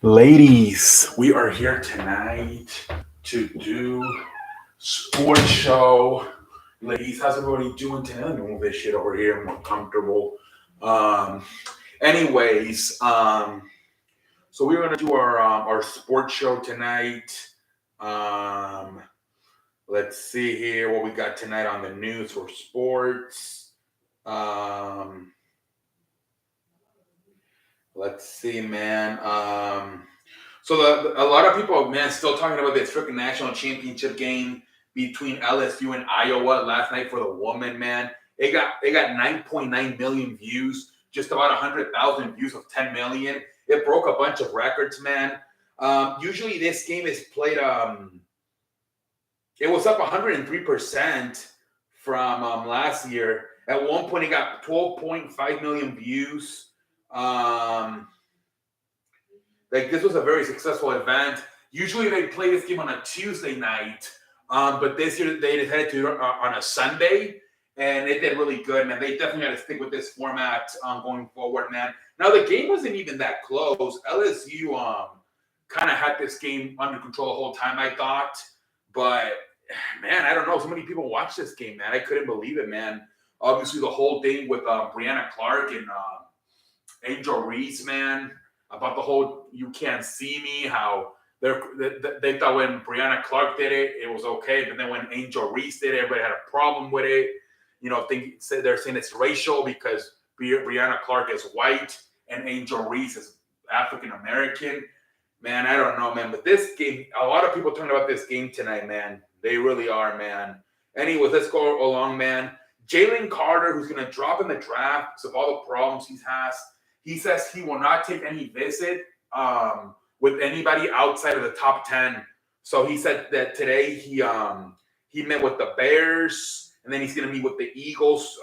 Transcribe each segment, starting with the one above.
Ladies, we are here tonight to do sports show. Ladies, how's everybody doing tonight? Let me move this shit over here, more comfortable. Um, anyways, so we're gonna do our sports show tonight. Um, let's see here what we got tonight on the news for sports. Um, let's see, man. A lot of people, man, still talking about this freaking national championship game between LSU and Iowa last night for the woman, man. It got 9.9 million views, just about 100,000 views of 10 million. It broke a bunch of records, man. Usually this game is played. It was up 103% from last year. At one point, it got 12.5 million views. Like, this was a very successful event. Usually they play this game on a Tuesday night, but this year they decided to do it on a Sunday, and it did really good, man. They definitely had to stick with this format going forward, man. Now, the game wasn't even that close. LSU kind of had this game under control the whole time, I thought. But, man, I don't know. So many people watched this game, man. I couldn't believe it, man. Obviously, the whole thing with Brianna Clark and Angel Reese, man, about the whole "you can't see me," how they thought when Brianna Clark did it, it was okay, but then when Angel Reese did it, everybody had a problem with it. You know, they're saying it's racial because Brianna Clark is white and Angel Reese is African American. Man, I don't know, man. But this game, a lot of people talking about this game tonight, man. They really are, man. Anyways, let's go along, man. Jalen Carter, who's going to drop in the draft because of all the problems he has. He says he will not take any visit with anybody outside of the top 10. So he said that today he met with the Bears, and then he's going to meet with the Eagles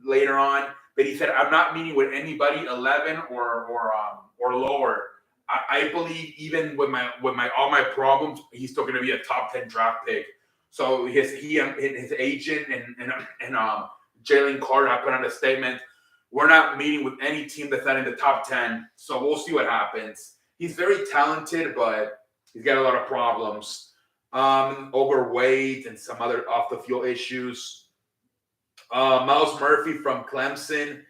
later on. But he said, I'm not meeting with anybody 11 or lower. I believe even with my all my problems, he's still going to be a top 10 draft pick. So his agent and Jalen Carter have put out a statement. We're not meeting with any team that's not in the top 10. So we'll see what happens. He's very talented, but he's got a lot of problems. Overweight and some other off-the-field issues. Miles Murphy from Clemson.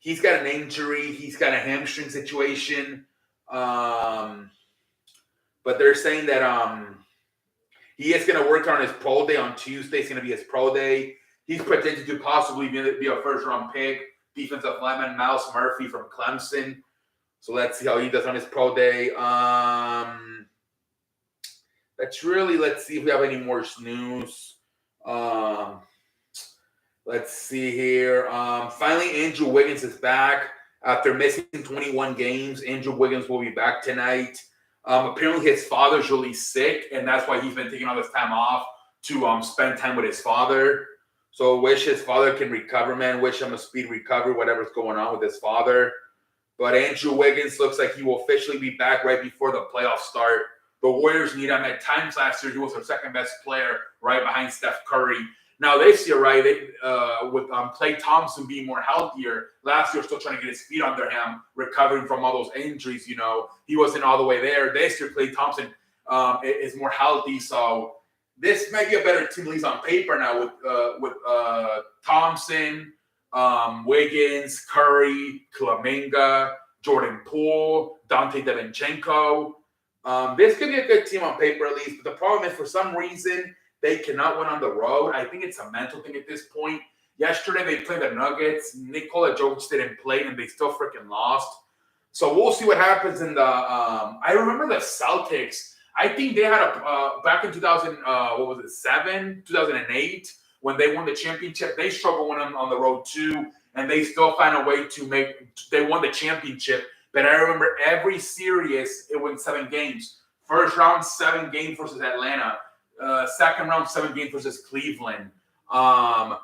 He's got an injury. He's got a hamstring situation. But they're saying that he is going to work on his pro day on Tuesday. It's going to be his pro day. He's projected to possibly be a first-round pick, defensive lineman Miles Murphy from Clemson. So let's see how he does on his pro day. Let's see if we have any more news. Let's see here. Finally, Andrew Wiggins is back. After missing 21 games, Andrew Wiggins will be back tonight. Apparently, his father's really sick, and that's why he's been taking all this time off to spend time with his father. So wish his father can recover, man. Wish him a speed recovery, whatever's going on with his father. But Andrew Wiggins looks like he will officially be back right before the playoffs start. The Warriors need him. At times last year, he was their second best player, right behind Steph Curry. Now this year, right, with Klay Thompson being more healthier, last year still trying to get his feet under him, recovering from all those injuries. You know, he wasn't all the way there. This year, Klay Thompson is more healthy, so this might be a better team, at least on paper now, with Thompson, Wiggins, Curry, Kuminga, Jordan Poole, Dante DiVincenzo. This could be a good team on paper, at least. But the problem is, for some reason, they cannot win on the road. I think it's a mental thing at this point. Yesterday, they played the Nuggets. Nikola Jokic didn't play, and they still freaking lost. So we'll see what happens in the I remember the Celtics. I think they had back in 2008, when they won the championship. They struggled winning on the road too, and they still find a way to they won the championship. But I remember every series, it went 7 games. First round, 7 games versus Atlanta. Second round, 7 games versus Cleveland. Third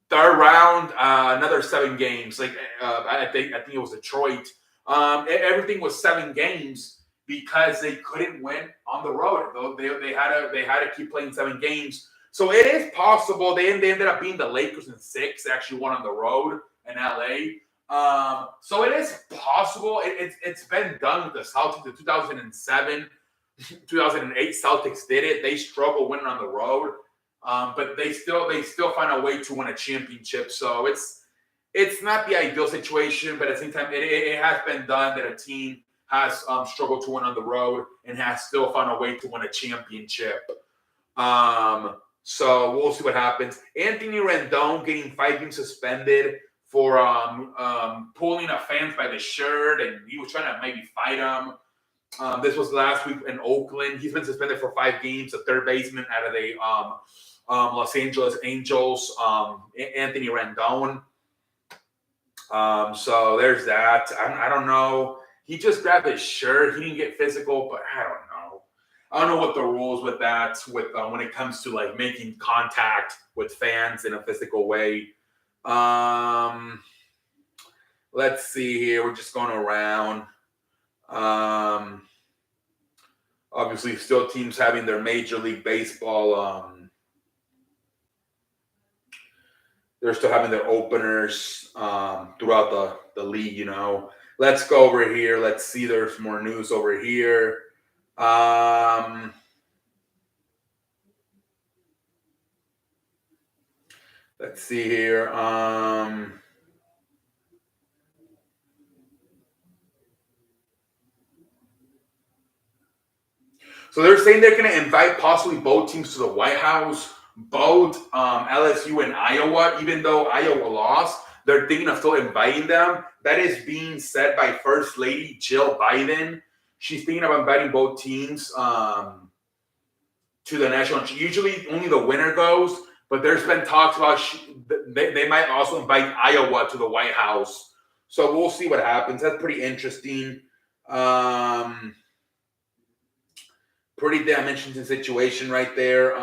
round, another 7 games. I think it was Detroit. Everything was 7 games because they couldn't win on the road. They had to keep playing 7 games. So it is possible. They ended up being the Lakers in 6. They actually won on the road in LA. So it is possible. It's been done with the Celtics. The 2007, 2008 Celtics did it. They struggle winning on the road, but they still find a way to win a championship. So it's not the ideal situation, but at the same time, it has been done that a team has struggled to win on the road and has still found a way to win a championship. So we'll see what happens. Anthony Rendon getting 5 games suspended for pulling a fan by the shirt, and he was trying to maybe fight him. This was last week in Oakland. He's been suspended for 5 games. A third baseman out of the Los Angeles Angels, Anthony Rendon. So there's that. I don't know. He just grabbed his shirt. He didn't get physical, but I don't know. I don't know what the rules with that, with when it comes to like making contact with fans in a physical way. Let's see here. We're just going around. Obviously, still teams having their Major League Baseball. They're still having their openers throughout the league, you know. Let's go over here. Let's see. There's more news over here. Let's see here. So they're saying they're going to invite possibly both teams to the White House, both LSU and Iowa, even though Iowa lost. They're thinking of still inviting them. That is being said by First Lady Jill Biden. She's thinking of inviting both teams to the national. Usually only the winner goes, but there's been talks about they might also invite Iowa to the White House. So we'll see what happens. That's pretty interesting. Pretty damn interesting situation right there.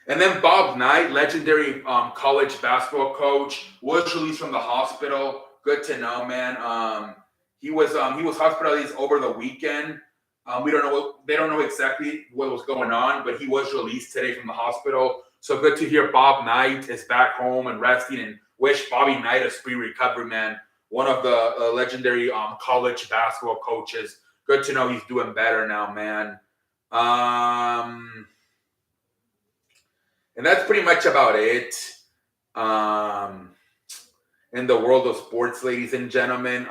And then Bob Knight, legendary college basketball coach, was released from the hospital. Good to know, man. He was hospitalized over the weekend. We don't know they don't know exactly what was going on, but he was released today from the hospital. So good to hear Bob Knight is back home and resting, and wish Bobby Knight a speedy recovery, man. One of the legendary college basketball coaches. Good to know he's doing better now, man. And that's pretty much about it in the world of sports, ladies and gentlemen.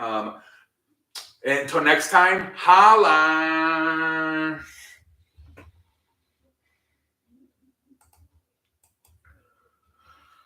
Until next time, holla.